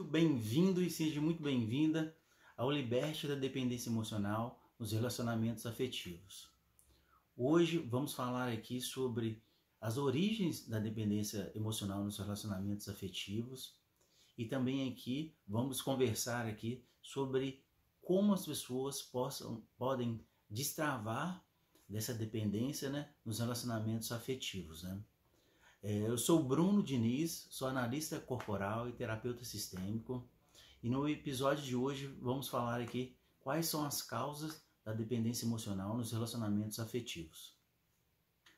bem-vindo e seja muito bem-vinda ao Liberte da Dependência Emocional nos Relacionamentos Afetivos. Hoje vamos falar aqui sobre as origens da dependência emocional nos relacionamentos afetivos e também aqui vamos conversar aqui sobre como as pessoas podem destravar dessa dependência, nos relacionamentos afetivos, Eu sou Bruno Diniz, sou analista corporal e terapeuta sistêmico e no episódio de hoje vamos falar aqui quais são as causas da dependência emocional nos relacionamentos afetivos.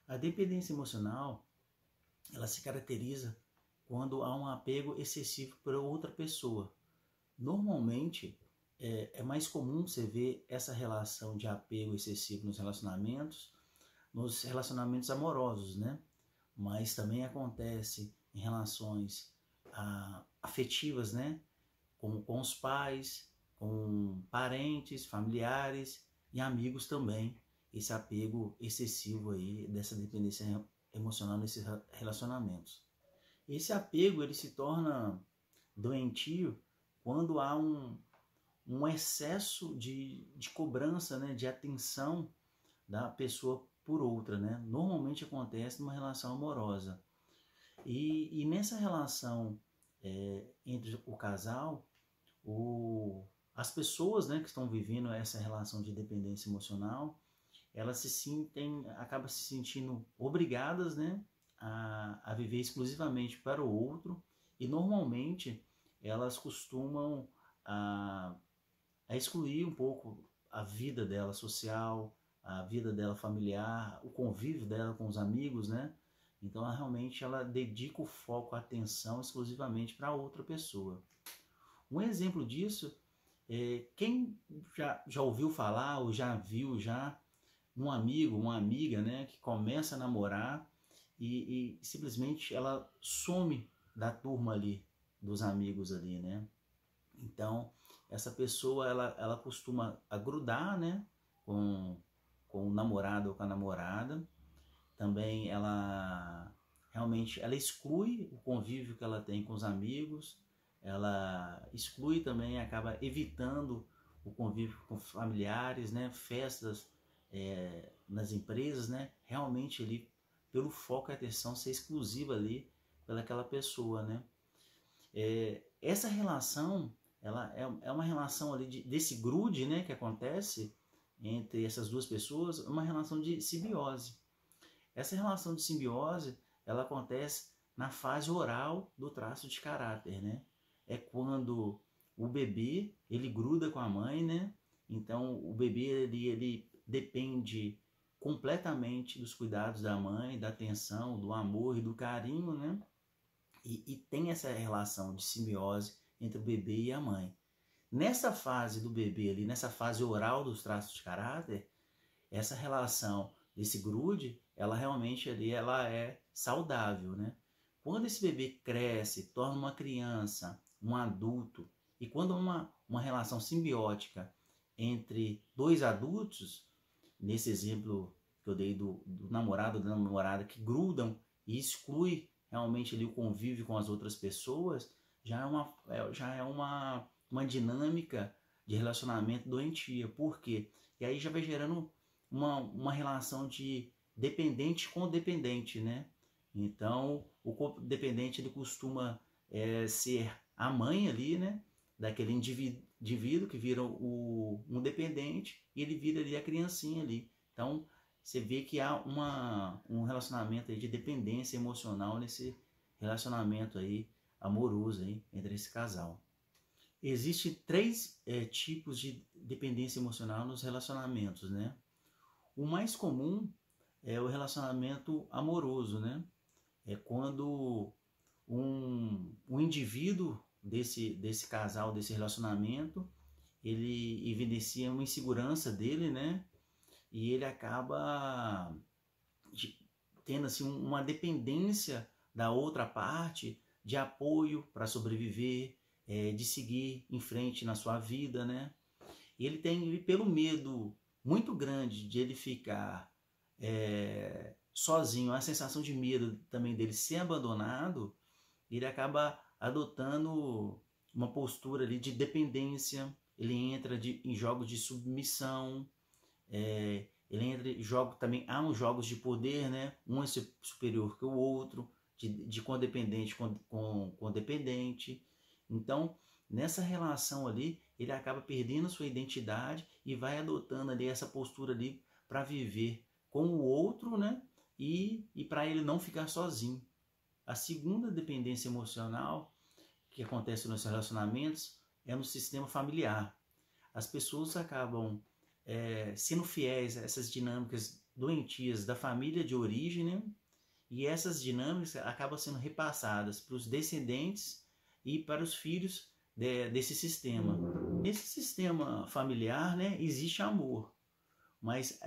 A dependência emocional, ela se caracteriza quando há um apego excessivo por outra pessoa. Normalmente é mais comum você ver essa relação de apego excessivo nos relacionamentos amorosos, Mas também acontece em relações afetivas, Como com os pais, com parentes, familiares e amigos também. Esse apego excessivo aí, dessa dependência emocional nesses relacionamentos. Esse apego ele se torna doentio quando há um excesso de cobrança, de atenção da pessoa por outra, Normalmente acontece numa relação amorosa. E nessa relação entre o casal, as pessoas, que estão vivendo essa relação de dependência emocional, elas acabam se sentindo obrigadas, a viver exclusivamente para o outro e normalmente elas costumam a excluir um pouco a vida dela social, a vida dela familiar, o convívio dela com os amigos, Então, ela dedica o foco, a atenção exclusivamente para outra pessoa. Um exemplo disso é quem já ouviu falar ou já viu um amigo, uma amiga, que começa a namorar e simplesmente ela some da turma ali, dos amigos ali, Então, essa pessoa, ela costuma grudar, com o namorado ou com a namorada. Também ela exclui o convívio que ela tem com os amigos, ela exclui também, acaba evitando o convívio com familiares, festas nas empresas, realmente ali pelo foco e atenção ser exclusiva ali pelaquela pessoa, Essa relação, ela é uma relação ali desse grude, que acontece entre essas duas pessoas, uma relação de simbiose. Essa relação de simbiose, ela acontece na fase oral do traço de caráter, É quando o bebê, ele gruda com a mãe, Então, o bebê, ele depende completamente dos cuidados da mãe, da atenção, do amor e do carinho, E tem essa relação de simbiose entre o bebê e a mãe. Nessa fase do bebê ali, nessa fase oral dos traços de caráter, essa relação desse grude, ela realmente ali, ela é saudável, Quando esse bebê cresce, torna uma criança, um adulto, e quando uma relação simbiótica entre dois adultos, nesse exemplo que eu dei do namorado ou da namorada que grudam e exclui realmente ali o convívio com as outras pessoas, já é uma dinâmica de relacionamento doentia. Por quê? E aí já vai gerando uma relação de dependente com dependente, Então, o codependente ele costuma ser a mãe ali, daquele indivíduo que vira um dependente e ele vira ali a criancinha ali. Então, você vê que há um relacionamento aí de dependência emocional nesse relacionamento aí amoroso aí entre esse casal. Existem três tipos de dependência emocional nos relacionamentos, O mais comum é o relacionamento amoroso, É quando um indivíduo desse casal, desse relacionamento, ele evidencia uma insegurança dele, E ele acaba tendo assim, uma dependência da outra parte de apoio para sobreviver, de seguir em frente na sua vida, E ele tem, pelo medo muito grande de ele ficar sozinho, a sensação de medo também dele ser abandonado, ele acaba adotando uma postura ali de dependência, ele entra em jogos de submissão, ele entra em jogos também, há uns jogos de poder, né? Um é superior que o outro, de codependente com dependente. Então, nessa relação ali, ele acaba perdendo sua identidade e vai adotando ali essa postura ali para viver com o outro, né? E para ele não ficar sozinho. A segunda dependência emocional que acontece nos relacionamentos é no sistema familiar. As pessoas acabam sendo fiéis a essas dinâmicas doentias da família de origem, né? E essas dinâmicas acabam sendo repassadas para os descendentes e para os filhos desse sistema. Nesse sistema familiar, né, existe amor, mas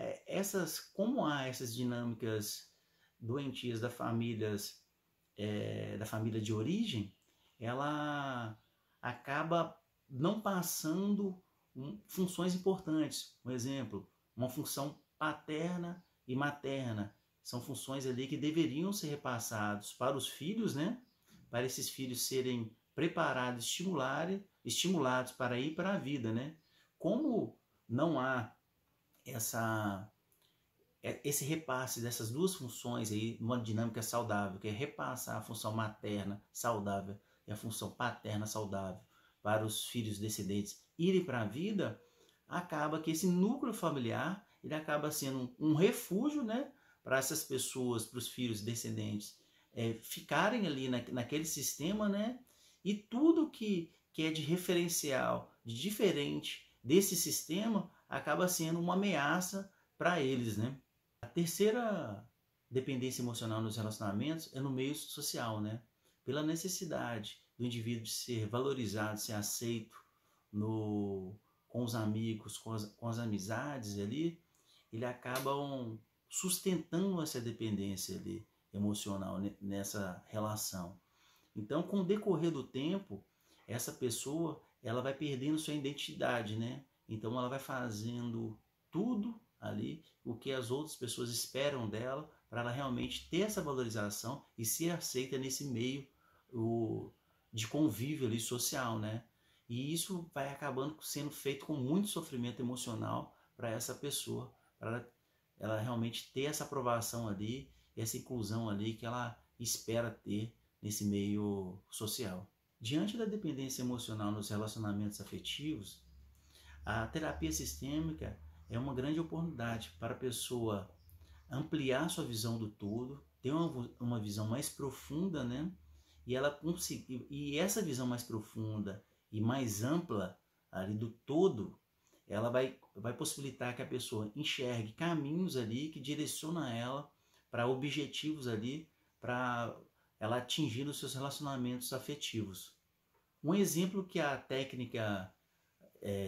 como há essas dinâmicas doentias da família de origem, ela acaba não passando funções importantes. Um exemplo, uma função paterna e materna. São funções ali que deveriam ser repassados para os filhos, né? Para esses filhos serem preparados, estimulados para ir para a vida, né? Como não há esse repasse dessas duas funções aí, numa dinâmica saudável, que é repassar a função materna saudável e a função paterna saudável para os filhos descendentes irem para a vida, acaba que esse núcleo familiar ele acaba sendo um refúgio, né, para essas pessoas, para os filhos descendentes ficarem ali naquele sistema, né, e tudo que é de referencial, de diferente desse sistema, acaba sendo uma ameaça para eles, né. A terceira dependência emocional nos relacionamentos é no meio social, né, pela necessidade do indivíduo de ser valorizado, ser aceito com os amigos, com as amizades ali, ele acaba sustentando essa dependência ali emocional nessa relação. Então, com o decorrer do tempo, essa pessoa ela vai perdendo sua identidade, né? Então, ela vai fazendo tudo ali o que as outras pessoas esperam dela para ela realmente ter essa valorização e ser aceita nesse meio de convívio ali social, né? E isso vai acabando sendo feito com muito sofrimento emocional para essa pessoa, para ela realmente ter essa aprovação ali, essa inclusão ali que ela espera ter nesse meio social. Diante da dependência emocional nos relacionamentos afetivos, a terapia sistêmica é uma grande oportunidade para a pessoa ampliar sua visão do todo, ter uma visão mais profunda, né? E essa visão mais profunda e mais ampla ali do todo, ela vai possibilitar que a pessoa enxergue caminhos ali que direcionam ela para objetivos ali, para ela atingir os seus relacionamentos afetivos. Um exemplo que a técnica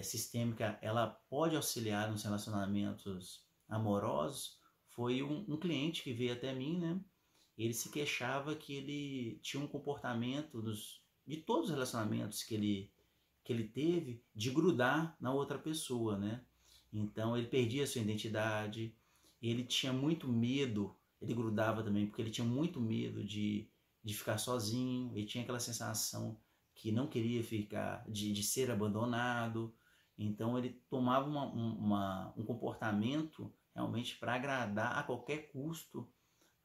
sistêmica ela pode auxiliar nos relacionamentos amorosos foi um cliente que veio até mim, né? Ele se queixava que ele tinha um comportamento de todos os relacionamentos que ele teve de grudar na outra pessoa, né? Então ele perdia a sua identidade, ele tinha muito medo, ele grudava também porque ele tinha muito medo de ficar sozinho, ele tinha aquela sensação que não queria ficar, de ser abandonado. Então ele tomava um comportamento realmente para agradar a qualquer custo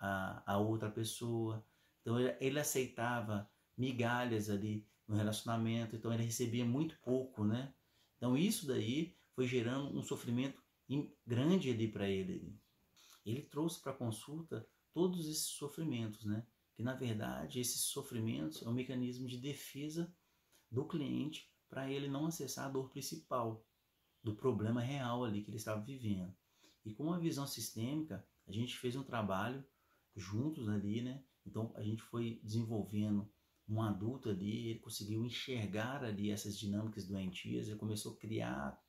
a outra pessoa. Então ele aceitava migalhas ali no relacionamento, então ele recebia muito pouco, né? Então isso daí foi gerando um sofrimento grande ali para ele. Ele trouxe para a consulta todos esses sofrimentos, né? Que na verdade esses sofrimentos é um mecanismo de defesa do cliente para ele não acessar a dor principal do problema real ali que ele estava vivendo. E com a visão sistêmica, a gente fez um trabalho juntos ali, né? Então a gente foi desenvolvendo um adulto ali, ele conseguiu enxergar ali essas dinâmicas doentias, ele começou a criar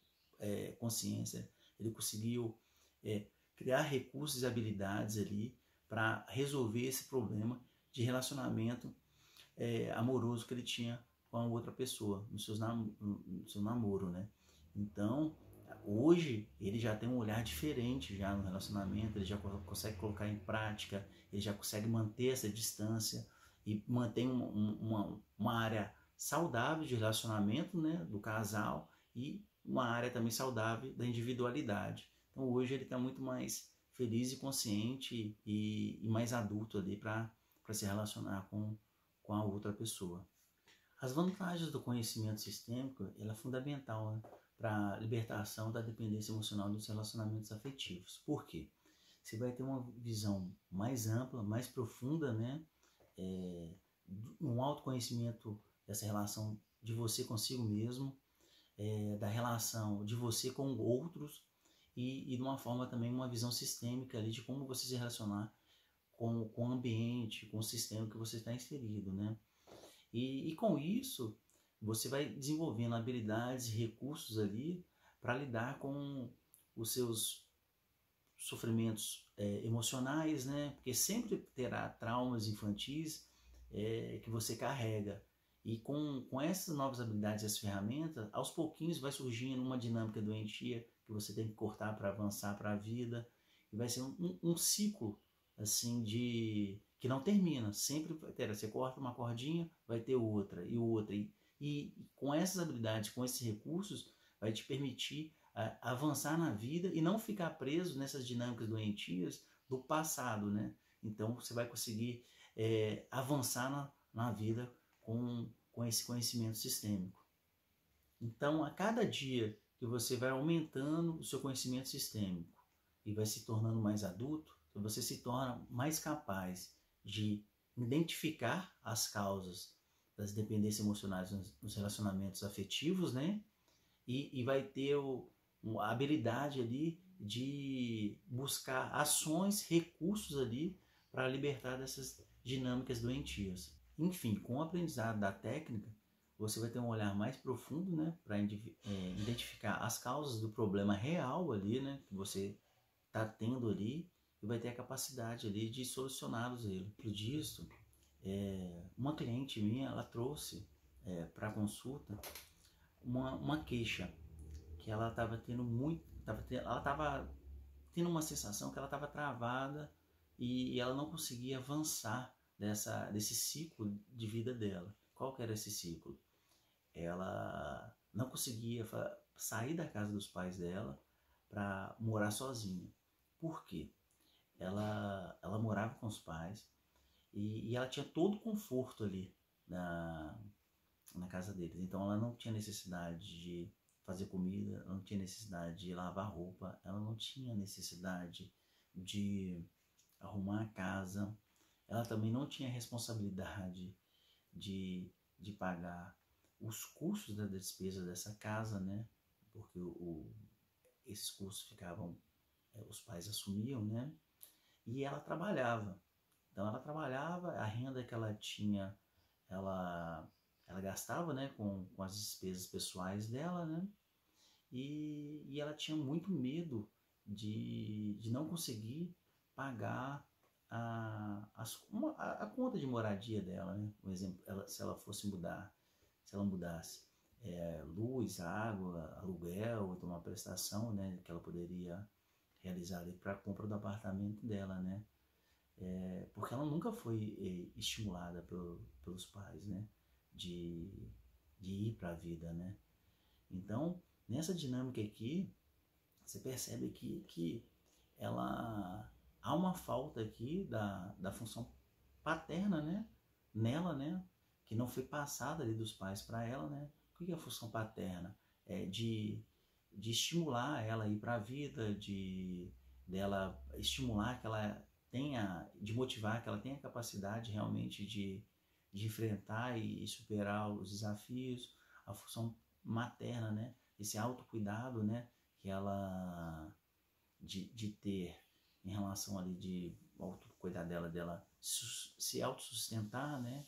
consciência, ele conseguiu criar recursos e habilidades ali para resolver esse problema de relacionamento amoroso que ele tinha com a outra pessoa, no seu namoro, né? Então, hoje ele já tem um olhar diferente já no relacionamento, ele já consegue colocar em prática, ele já consegue manter essa distância e mantém uma área saudável de relacionamento, né, do casal, e uma área também saudável da individualidade. Então hoje ele está muito mais feliz e consciente e mais adulto ali para se relacionar com a outra pessoa. As vantagens do conhecimento sistêmico ela é fundamental, né, para a libertação da dependência emocional dos relacionamentos afetivos. Por quê? Você vai ter uma visão mais ampla, mais profunda, né, um autoconhecimento dessa relação de você consigo mesmo, da relação de você com outros e de uma forma também uma visão sistêmica ali de como você se relacionar com o ambiente, com o sistema que você está inserido, né? E com isso você vai desenvolvendo habilidades e recursos ali para lidar com os seus sofrimentos emocionais, né? Porque sempre terá traumas infantis que você carrega. E com essas novas habilidades, essas ferramentas, aos pouquinhos vai surgindo uma dinâmica doentia que você tem que cortar para avançar para a vida. E vai ser um ciclo assim que não termina. Sempre vai ter. Você corta uma cordinha, vai ter outra e outra. E com essas habilidades, com esses recursos, vai te permitir avançar na vida e não ficar preso nessas dinâmicas doentias do passado, né? Então você vai conseguir avançar na vida com esse conhecimento sistêmico. Então, a cada dia que você vai aumentando o seu conhecimento sistêmico e vai se tornando mais adulto, você se torna mais capaz de identificar as causas das dependências emocionais nos relacionamentos afetivos, né? E vai ter a habilidade ali de buscar ações, recursos ali para libertar dessas dinâmicas doentias. Enfim, com o aprendizado da técnica, você vai ter um olhar mais profundo, né, para identificar as causas do problema real ali, né, que você está tendo ali, e vai ter a capacidade ali de solucioná-los. Por disso, uma cliente minha, ela trouxe para a consulta uma queixa que ela estava tendo ela estava tendo uma sensação que ela estava travada e ela não conseguia avançar desse ciclo de vida dela. Qual que era esse ciclo? Ela não conseguia sair da casa dos pais dela para morar sozinha. Por quê? Ela morava com os pais e ela tinha todo o conforto ali na casa deles. Então ela não tinha necessidade de fazer comida, ela não tinha necessidade de lavar roupa, ela não tinha necessidade de arrumar a casa, ela também não tinha responsabilidade de pagar os custos da despesa dessa casa, né? Porque esses custos ficavam, os pais assumiam, né? E ela trabalhava. Então ela trabalhava, a renda que ela tinha, ela gastava, né, com as despesas pessoais dela, né? E ela tinha muito medo de não conseguir pagar a conta de moradia dela, né? Por exemplo, se ela mudasse luz, água, aluguel, então uma prestação, né, que ela poderia realizar para a compra do apartamento dela, né? Porque ela nunca foi estimulada pelos pais, né? De ir para a vida, né? Então, nessa dinâmica aqui, você percebe que há uma falta aqui da função paterna, né? Nela, né? Que não foi passada ali dos pais para ela, né? O que é a função paterna? De estimular ela a ir para a vida, dela estimular que ela tenha, de motivar que ela tenha a capacidade realmente de enfrentar e superar os desafios, a função materna, né? Esse autocuidado, né? Que ela de ter em relação ali de autocuidar dela se autossustentar, né?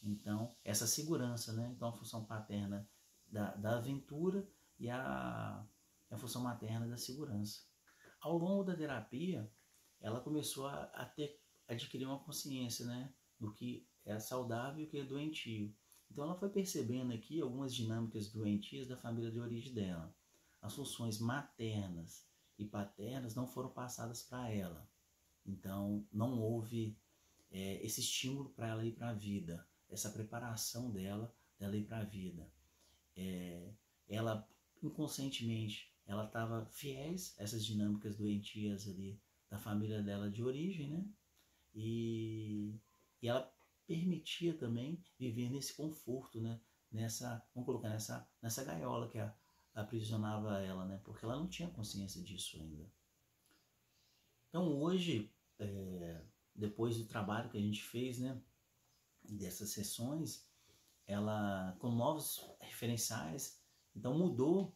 Então, essa segurança, né? Então, a função paterna da aventura e a função materna da segurança. Ao longo da terapia, ela começou a adquirir uma consciência, né? Do que é saudável e o que é doentio. Então ela foi percebendo aqui algumas dinâmicas doentias da família de origem dela. As funções maternas e paternas não foram passadas para ela. Então não houve esse estímulo para ela ir para a vida, essa preparação dela dela ir para a vida. Ela, inconscientemente, ela estava fiéis a essas dinâmicas doentias ali da família dela de origem, né? E ela permitia também viver nesse conforto, né? Vamos colocar nessa gaiola que aprisionava ela, né? Porque ela não tinha consciência disso ainda. Então hoje, depois do trabalho que a gente fez, né? Dessas sessões, ela com novos referenciais, então mudou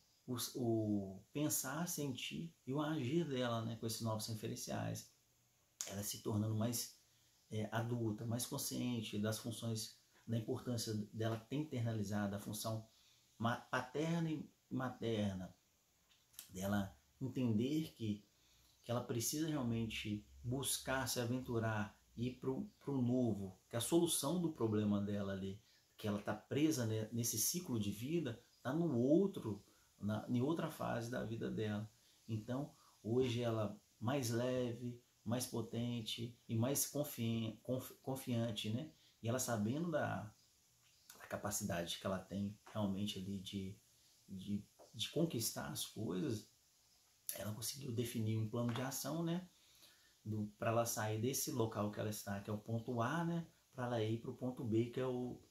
o pensar, sentir e o agir dela, né? Com esses novos referenciais. Ela se tornando mais adulta, mais consciente das funções, da importância dela ter internalizado a função paterna e materna, dela entender que ela precisa realmente buscar, se aventurar, ir para o novo, que a solução do problema dela ali, que ela está presa nesse ciclo de vida, está no outro, em outra fase da vida dela. Então, hoje ela mais leve, mais potente e mais confiante, né? E ela sabendo da capacidade que ela tem realmente ali de conquistar as coisas, ela conseguiu definir um plano de ação, né? Para ela sair desse local que ela está, que é o ponto A, né? Para ela ir para o ponto B, que é o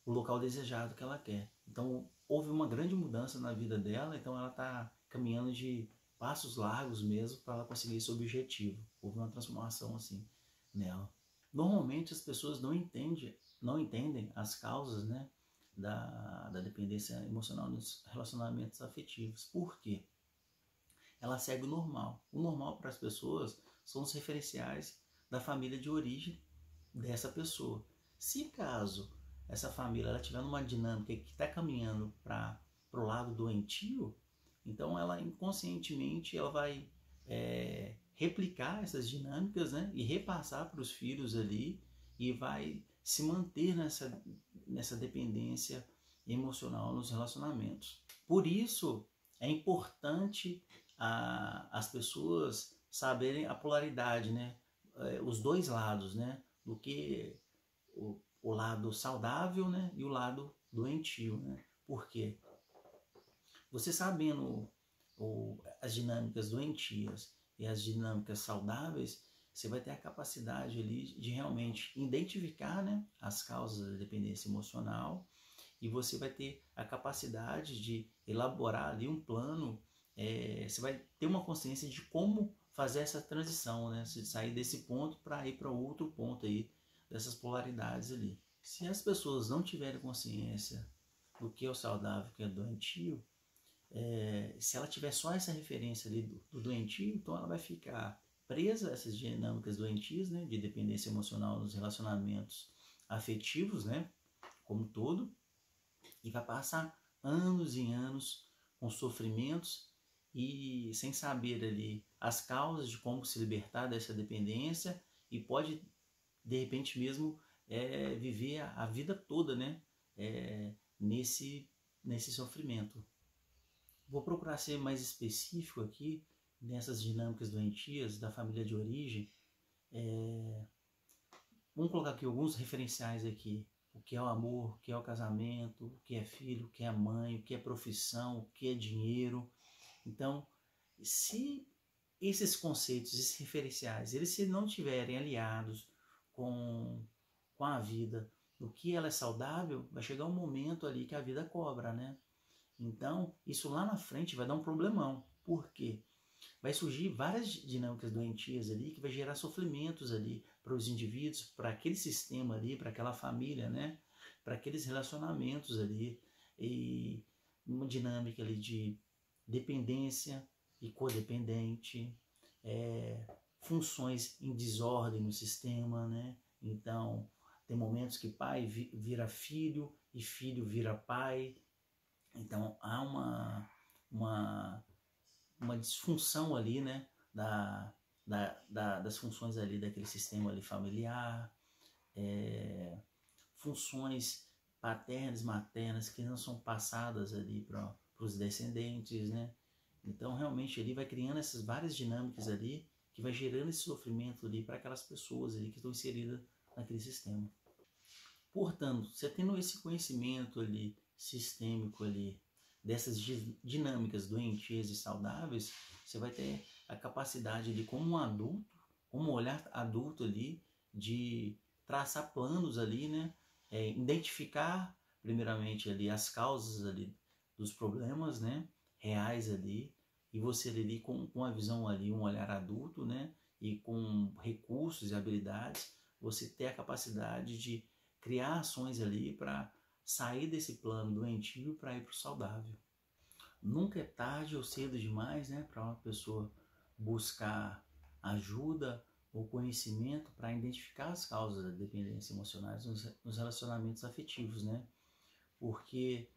local desejado que ela quer. Então, houve uma grande mudança na vida dela, então ela está caminhando de passos largos mesmo para ela conseguir esse objetivo. Houve uma transformação assim nela. Normalmente as pessoas não entendem as causas, né, da dependência emocional nos relacionamentos afetivos. Por quê? Ela segue o normal. O normal para as pessoas são os referenciais da família de origem dessa pessoa. Se caso essa família ela estiver numa dinâmica que está caminhando para o lado doentio, então ela inconscientemente ela vai replicar essas dinâmicas, né, e repassar para os filhos ali e vai se manter nessa dependência emocional nos relacionamentos. Por isso é importante as pessoas saberem a polaridade, né, os dois lados, né, do que o lado saudável, né, e o lado doentio, né? Por quê? Você sabendo as dinâmicas doentias e as dinâmicas saudáveis, você vai ter a capacidade ali de realmente identificar, né, as causas da dependência emocional, e você vai ter a capacidade de elaborar ali um plano, você vai ter uma consciência de como fazer essa transição, né, de sair desse ponto para ir para outro ponto aí, dessas polaridades ali. Se as pessoas não tiverem consciência do que é o saudável e o que é doentio, se ela tiver só essa referência ali do doentio, então ela vai ficar presa a essas dinâmicas doentias, né, de dependência emocional nos relacionamentos afetivos, né, como um todo, e vai passar anos e anos com sofrimentos e sem saber ali as causas de como se libertar dessa dependência, e pode de repente mesmo viver a vida toda, né, nesse sofrimento. Vou procurar ser mais específico aqui nessas dinâmicas doentias da família de origem. Vamos colocar aqui alguns referenciais aqui. O que é o amor, o que é o casamento, o que é filho, o que é mãe, o que é profissão, o que é dinheiro. Então, se esses conceitos, esses referenciais, eles se não estiverem aliados com a vida, do que ela é saudável, vai chegar um momento ali que a vida cobra, né? Então, isso lá na frente vai dar um problemão. Por quê? Vai surgir várias dinâmicas doentias ali que vai gerar sofrimentos ali para os indivíduos, para aquele sistema ali, para aquela família, né? Para aqueles relacionamentos ali. E uma dinâmica ali de dependência e codependente, funções em desordem no sistema, né? Então, tem momentos que pai vira filho e filho vira pai. Então, há uma disfunção ali, né, das funções ali daquele sistema ali familiar, funções paternas, maternas que não são passadas ali para os descendentes, né? Então, realmente, ele vai criando essas várias dinâmicas ali que vai gerando esse sofrimento ali para aquelas pessoas ali que estão inseridas naquele sistema. Portanto, você tendo esse conhecimento ali, sistêmico ali, dessas dinâmicas doentias e saudáveis, você vai ter a capacidade de, como um adulto, como um olhar adulto ali, de traçar planos ali, né? Identificar primeiramente ali as causas ali dos problemas, né? Reais ali, e você ali com a visão ali, um olhar adulto, né? E com recursos e habilidades, você ter a capacidade de criar ações ali para sair desse plano doentio para ir para o saudável. Nunca é tarde ou cedo demais, né, para uma pessoa buscar ajuda ou conhecimento para identificar as causas da dependência emocional nos relacionamentos afetivos, né? Porque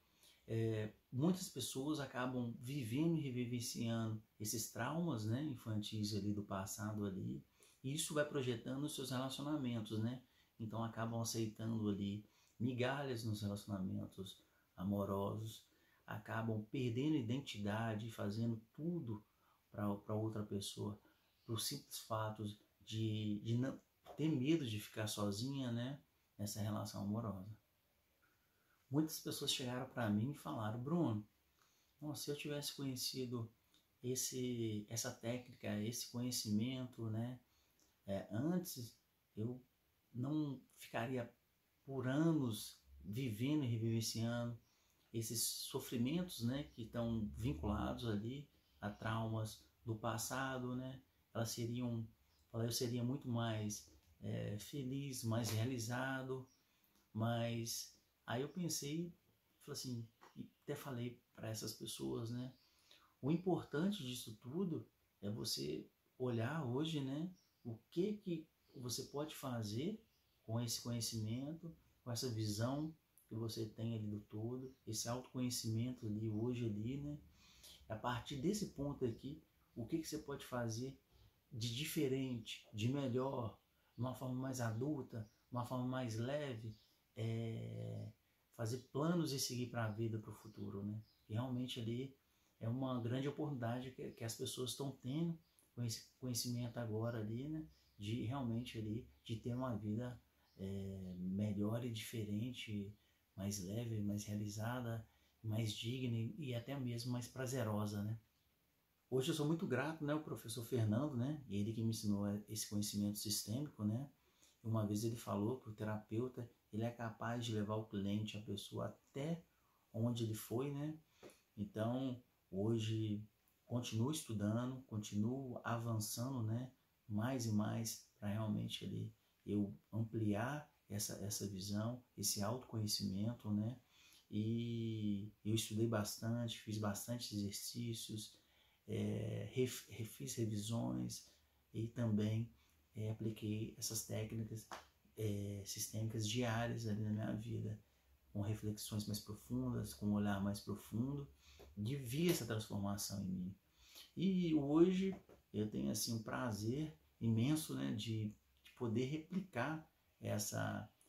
muitas pessoas acabam vivendo e revivenciando esses traumas, né, infantis ali do passado ali, e isso vai projetando nos seus relacionamentos, né? Então acabam aceitando ali migalhas nos relacionamentos amorosos, acabam perdendo identidade, fazendo tudo para outra pessoa, por simples fatos de não ter medo de ficar sozinha, né, nessa relação amorosa. Muitas pessoas chegaram para mim e falaram: Bruno, se eu tivesse conhecido essa técnica, esse conhecimento, né, antes, eu não ficaria por anos vivendo e revivenciando esses sofrimentos, né, que estão vinculados ali a traumas do passado, né? Eu seria muito mais feliz, mais realizado, mas aí eu pensei, falei assim, e até falei para essas pessoas, né? O importante disso tudo é você olhar hoje, né? O que você pode fazer com esse conhecimento, com essa visão que você tem ali do todo, esse autoconhecimento ali hoje ali, né? A partir desse ponto aqui, o que você pode fazer de diferente, de melhor, de uma forma mais adulta, de uma forma mais leve, fazer planos e seguir para a vida, para o futuro, né? E realmente ali é uma grande oportunidade que as pessoas estão tendo com esse conhecimento agora ali, né? De realmente ali, de ter uma vida melhor e diferente, mais leve, mais realizada, mais digna e até mesmo mais prazerosa, né? Hoje eu sou muito grato, né, ao professor Fernando, né? Ele que me ensinou esse conhecimento sistêmico, né? Uma vez ele falou que o terapeuta, ele é capaz de levar o cliente, a pessoa, até onde ele foi, né? Então, hoje, continuo estudando, continuo avançando, né? Mais e mais para realmente ali eu ampliar essa visão, esse autoconhecimento, né? E eu estudei bastante, fiz bastante exercícios, fiz revisões e também apliquei essas técnicas sistêmicas diárias ali na minha vida, com reflexões mais profundas, com um olhar mais profundo, de ver essa transformação em mim. E hoje eu tenho assim um prazer imenso, né, de poder replicar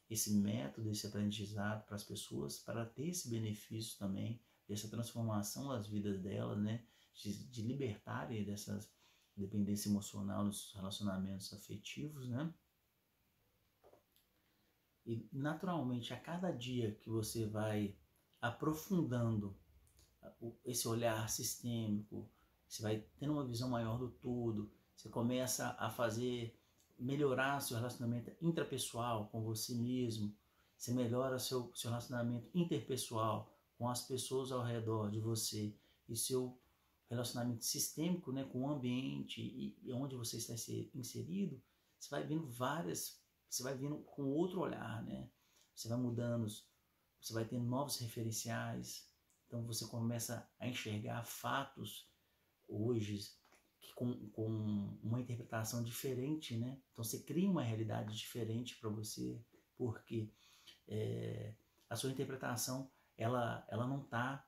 esse método, esse aprendizado para as pessoas, para ter esse benefício também, dessa transformação das vidas delas, né, de libertarem dessa dependência emocional nos relacionamentos afetivos, né? E naturalmente, a cada dia que você vai aprofundando esse olhar sistêmico, você vai tendo uma visão maior do todo, você começa a melhorar seu relacionamento intrapessoal com você mesmo, você melhora seu relacionamento interpessoal com as pessoas ao redor de você e seu relacionamento sistêmico, né, com o ambiente e onde você está inserido, você vai vendo com outro olhar, né? Você vai mudando, você vai tendo novos referenciais, então você começa a enxergar fatos hoje com uma interpretação diferente, né? Então você cria uma realidade diferente para você, porque a sua interpretação ela não está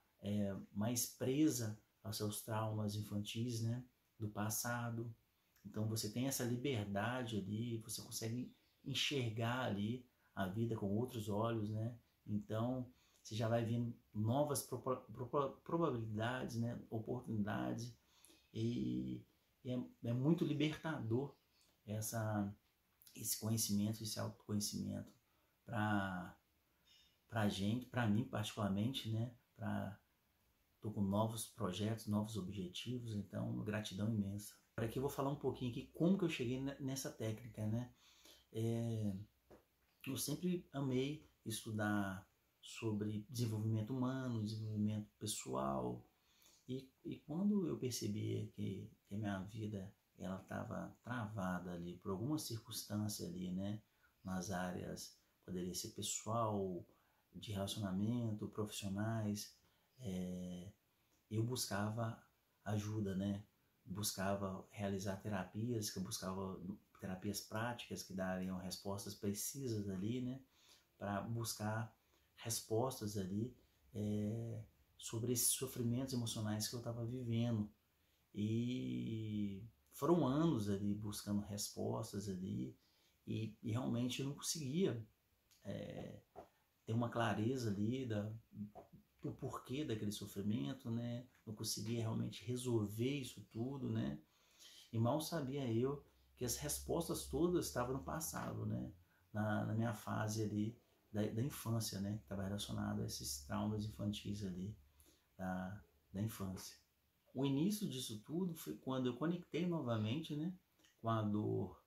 mais presa aos seus traumas infantis, né? Do passado. Então você tem essa liberdade ali, você consegue enxergar ali a vida com outros olhos, né? Então você já vai vendo novas probabilidades, né? Oportunidades, e é muito libertador esse conhecimento, esse autoconhecimento, para pra gente, pra mim particularmente, né? Tô com novos projetos, novos objetivos, então gratidão imensa. Agora aqui eu vou falar um pouquinho aqui como que eu cheguei nessa técnica, né? Eu sempre amei estudar sobre desenvolvimento humano, desenvolvimento pessoal, e quando eu percebi que a minha vida ela estava travada ali por alguma circunstância ali, né, nas áreas, poderia ser pessoal, de relacionamento, profissionais, eu buscava ajuda, né, buscava realizar terapias, que eu buscava terapias práticas que dariam respostas precisas ali, né, para buscar respostas ali sobre esses sofrimentos emocionais que eu estava vivendo. E foram anos ali buscando respostas ali e realmente eu não conseguia ter uma clareza ali do porquê daquele sofrimento, né? Não conseguia realmente resolver isso tudo, né? E mal sabia eu que as respostas todas estavam no passado, né? Na minha fase ali da infância, né? Que estava relacionado a esses traumas infantis ali da infância. O início disso tudo foi quando eu conectei novamente, né? Com a dor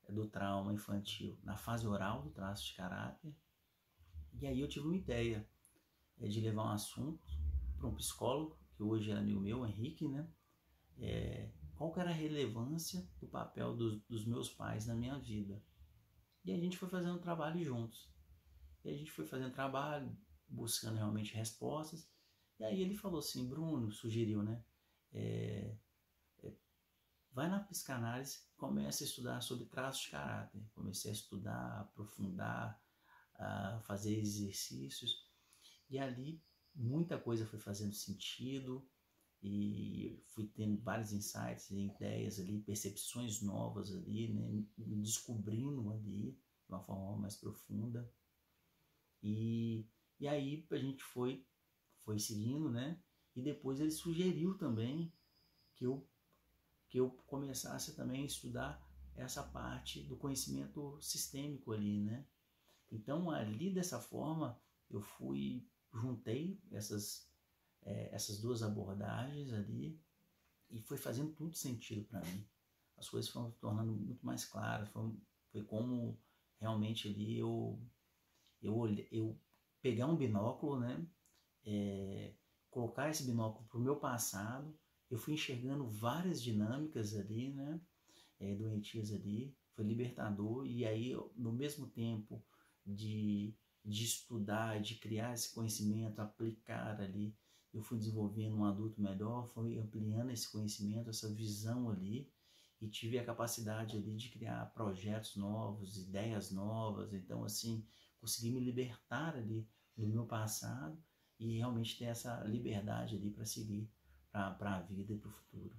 do trauma infantil na fase oral do traço de caráter. E aí eu tive uma ideia de levar um assunto para um psicólogo, que hoje é amigo meu, Henrique, né? Qual que era a relevância do papel dos meus pais na minha vida. E a gente foi fazendo trabalho juntos. E a gente foi fazendo trabalho, buscando realmente respostas. E aí ele falou assim, Bruno, sugeriu, né? Vai na psicanálise, começa a estudar sobre traços de caráter. Comecei a estudar, aprofundar, a fazer exercícios. E ali muita coisa foi fazendo sentido e fui tendo vários insights, ideias ali, percepções novas ali, né? Me descobrindo ali de uma forma mais profunda. E aí a gente foi seguindo, né? E depois ele sugeriu também que eu começasse também a estudar essa parte do conhecimento sistêmico ali, né? Então ali dessa forma eu juntei essas duas abordagens ali e foi fazendo tudo sentido para mim. As coisas foram se tornando muito mais claras, foi como realmente ali eu pegar um binóculo, né? Colocar esse binóculo para o meu passado, eu fui enxergando várias dinâmicas ali, né? Doentias ali, foi libertador. E aí, no mesmo tempo de estudar, de criar esse conhecimento, aplicar ali, eu fui desenvolvendo um adulto melhor, fui ampliando esse conhecimento, essa visão ali, e tive a capacidade ali de criar projetos novos, ideias novas. Então, assim, consegui me libertar ali do meu passado e realmente ter essa liberdade ali para seguir para a vida e para o futuro.